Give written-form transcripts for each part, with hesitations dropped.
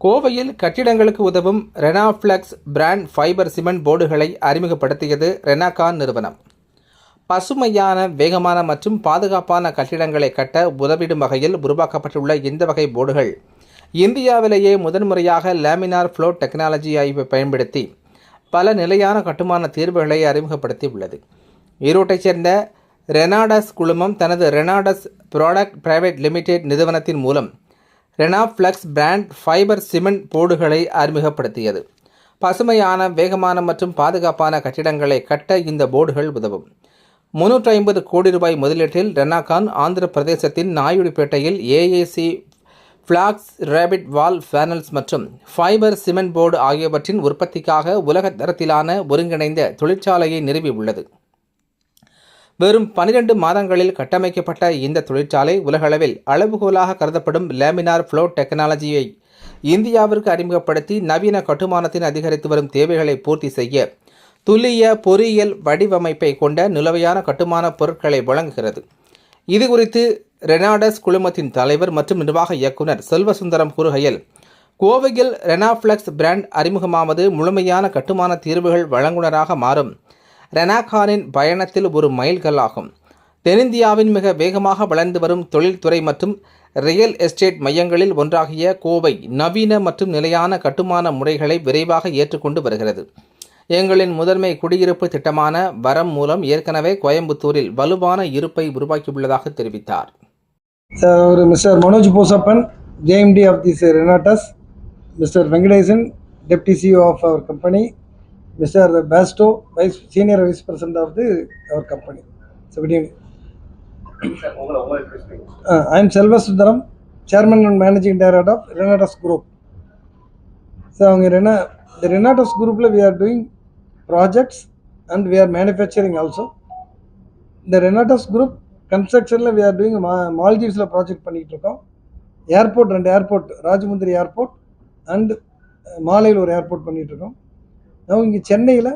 கோவையில் கட்டிடங்களுக்கு உதவும் ரெனாஃப்ளெக்ஸ் பிராண்ட் ஃபைபர் சிமெண்ட் போர்டுகளை அறிமுகப்படுத்தியது ரெனாகான் நிறுவனம். பசுமையான, வேகமான மற்றும் பாதுகாப்பான கட்டிடங்களை கட்ட உதவிடும் வகையில் உருவாக்கப்பட்டுள்ள இந்த வகை போர்டுகள் இந்தியாவிலேயே முதன்முறையாக லேமினார் ஃப்ளோ டெக்னாலஜியை பயன்படுத்தி பல நிலையான கட்டுமான தீர்வுகளை அறிமுகப்படுத்தி உள்ளது. ஈரோட்டைச் சேர்ந்த ரெனாடஸ் குழுமம் தனது ரெனாடஸ் ப்ராடக்ட் பிரைவேட் லிமிடெட் நிறுவனத்தின் மூலம் ரெனாஃப்ளெக்ஸ் பிராண்ட் ஃபைபர் சிமெண்ட் போர்டுகளை அறிமுகப்படுத்தியது. பசுமையான, வேகமான மற்றும் பாதுகாப்பான கட்டிடங்களை கட்ட இந்த போர்டுகள் உதவும். 350 கோடி ரூபாய் முதலீட்டில் ரெனாகான் ஆந்திர பிரதேசத்தின் நாயுடுபேட்டையில் AAC blocks rapid wall panels மற்றும் ஃபைபர் சிமெண்ட் போர்டு ஆகியவற்றின் உற்பத்திக்காக உலக தரத்திலான ஒருங்கிணைந்த தொழிற்சாலையை நிறுவியுள்ளது. வெறும் 12 மாதங்களில் கட்டமைக்கப்பட்ட இந்த தொழிற்சாலை உலகளவில் அளவுகோலாக கருதப்படும் லேமினார் ஃப்ளோ டெக்னாலஜியை இந்தியாவிற்கு அறிமுகப்படுத்தி நவீன கட்டுமானத்தின் அதிகரித்து வரும் தேவைகளை பூர்த்தி செய்ய துல்லிய பொறியியல் வடிவமைப்பை கொண்ட நிலவையான கட்டுமான பொருட்களை வழங்குகிறது. இதுகுறித்து ரெனாடஸ் குழுமத்தின் தலைவர் மற்றும் நிர்வாக இயக்குனர் செல்வசுந்தரம் கூறுகையில், கோவையில் ரெனாஃப்ளெக்ஸ் பிராண்ட் அறிமுகமாவது முழுமையான கட்டுமான தீர்வுகள் வழங்குனராக மாறும் ரெனாகானின் பயணத்தில் ஒரு மைல்கல்லாகும். தென்னிந்தியாவின் மிக வேகமாக வளர்ந்து வரும் தொழில்துறை மற்றும் ரியல் எஸ்டேட் மையங்களில் ஒன்றாகிய கோவை நவீன மற்றும் நிலையான கட்டுமான முறைகளை விரைவாக ஏற்றுக்கொண்டு வருகிறது. எங்களின் முதன்மை குடியிருப்பு திட்டமான வரம் மூலம் ஏற்கனவே கோயம்புத்தூரில் வலுவான இருப்பை உருவாக்கியுள்ளதாக தெரிவித்தார். Mister Manoj Posappan, JMD of this Renatus, Mr. Venkatesan, Deputy CEO of our company, Mr. Basto, Senior Vice President of our company. So good evening. I am Selva Sundaram, Chairman and Managing Director of Renatus Group. So the Renatus Group we are doing projects and we are manufacturing also. The Renatus Group construction we are doing Maldives project பண்ணிட்டு இருக்கோம். Airport and airport, Rajahmundry airport and மாலையில் ஒரு airport பண்ணிட்டு இருக்கோம். now இங்கே சென்னையில்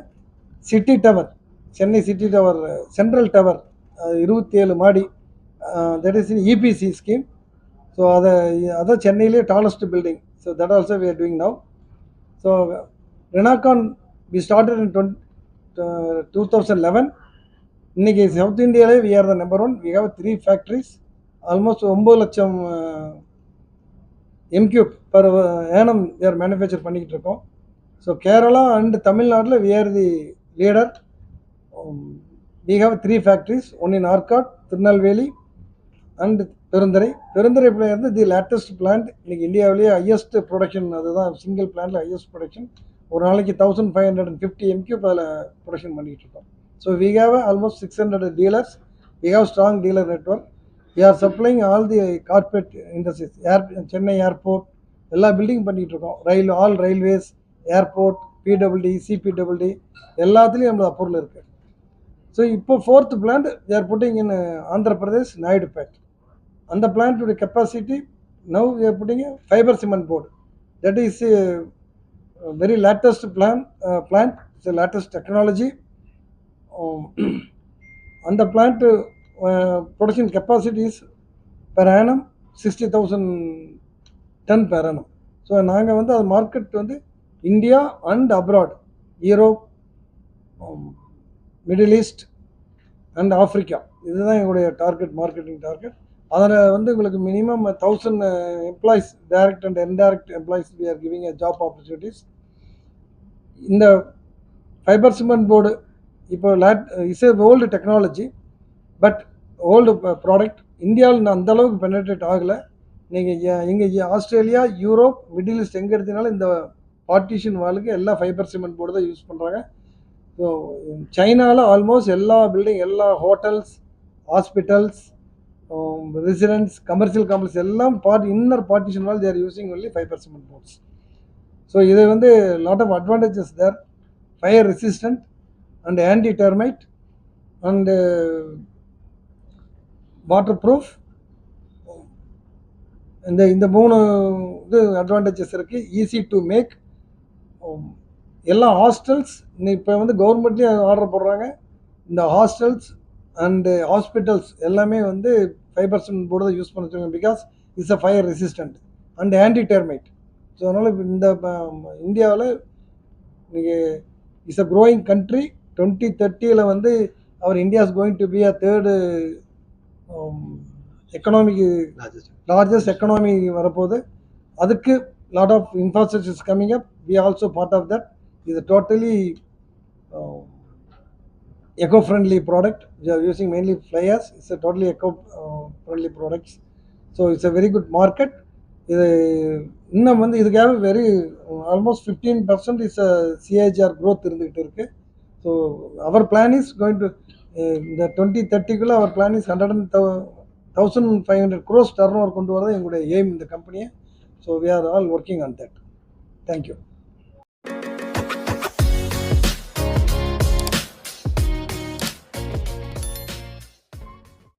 city tower, Chennai city tower, central tower 27 மாடி, that is in EPC scheme. so அதை சென்னையிலே tallest building. so that also we are doing now. so Renakan we started in 2011. இன்னைக்கு சவுத் இந்தியாவிலே we are the number one. we have 3 factories, almost 9 லட்சம் M3 per annum we are manufacture பண்ணிக்கிட்டு இருக்கோம். so Kerala and Tamil Nadu we are the leader. we have 3 factories, one in Arcot, Tirunelveli and Perundurai. Perundurai plant the latest plant. இன்னைக்கு இந்தியாவிலேயே highest production, அதுதான் single பிளான்ட்ல highest production. ஒரு நாளைக்கு 1550 M3 அதில் production பண்ணிட்டு இருக்கோம். so we have almost 600 dealers. we have strong dealer network. we are supplying all the corporate industries, Chennai airport எல்லா building பண்ணிட்டு இருக்கோம். All railways, airport, PWD, CPWD எல்லாத்துலேயும் நம்மளது பொருள் இருக்குது. ஸோ இப்போ 4th plant we are putting in Andhra Pradesh, Naidupet. அந்த plant capacity now we are putting a fiber cement board. that is very latest plant. It's the latest technology. அந்த plant production capacity is per annum 60,000 ton per annum. So நாங்கள் வந்து அது market வந்து India and abroad, Europe, middle east and Africa, இதுதான் எங்களுடைய target, marketing target. அதில் வந்து உங்களுக்கு minimum 1000 employees, direct and indirect employees we are giving a job opportunities. இந்த ஃபைபர் சிமெண்ட் போர்டு இப்போ is a old technology, but old product. இந்தியாவில் அந்த அளவுக்கு பெனட்ரேட் ஆகலை. நீங்கள் இங்கே ஆஸ்திரேலியா, யூரோப், மிடில் ஈஸ்ட் எங்கே எடுத்தீங்கனாலும் இந்த பார்ட்டிஷன் வாலுக்கு எல்லா ஃபைபர் சிமெண்ட் போர்டு தான் யூஸ் பண்ணுறாங்க. ஸோ சைனாவில் ஆல்மோஸ்ட் எல்லா பில்டிங், எல்லா hotels, hospitals, residents, commercial complex எல்லாம் inner partition wall they're using only fibre cement boards. So இது வந்து lot of advantages there. Fire resistant and anti termite and waterproof. இந்த 3 இது advantages இருக்குது. Easy to make. எல்லா hostels இப்போ வந்து கவர்மெண்ட்லேயே order போடுறாங்க. இந்த ஹாஸ்டல்ஸ் அண்டு ஹாஸ்பிட்டல்ஸ் எல்லாமே வந்து ஃபைபர் சிமெண்ட் போர்டு தான் யூஸ் பண்ண வச்சுருக்காங்க. Because it's a fire resistant and anti termite. So அதனால் இந்த இந்தியாவில் நீங்கள் இஸ் அ க்ரோயிங் கண்ட்ரி. 2030 வந்து our India is going to be a third economic largest economy வரப்போகுது. அதுக்கு lot of infrastructures coming up. We also part of that. இது totally eco-friendly product. We are using mainly fly ash. It's a totally eco-friendly products. So it's a very good market. இது இன்னும் வந்து இதுக்காக very almost 15% is CAGR growth இருந்துகிட்டு இருக்கு. So our plan is going to இந்த 2030 our plan is 1,500 crores turnover கொண்டு வரது எங்களுடைய எய்ம் இந்த கம்பெனியை. So we are all working on that. Thank you.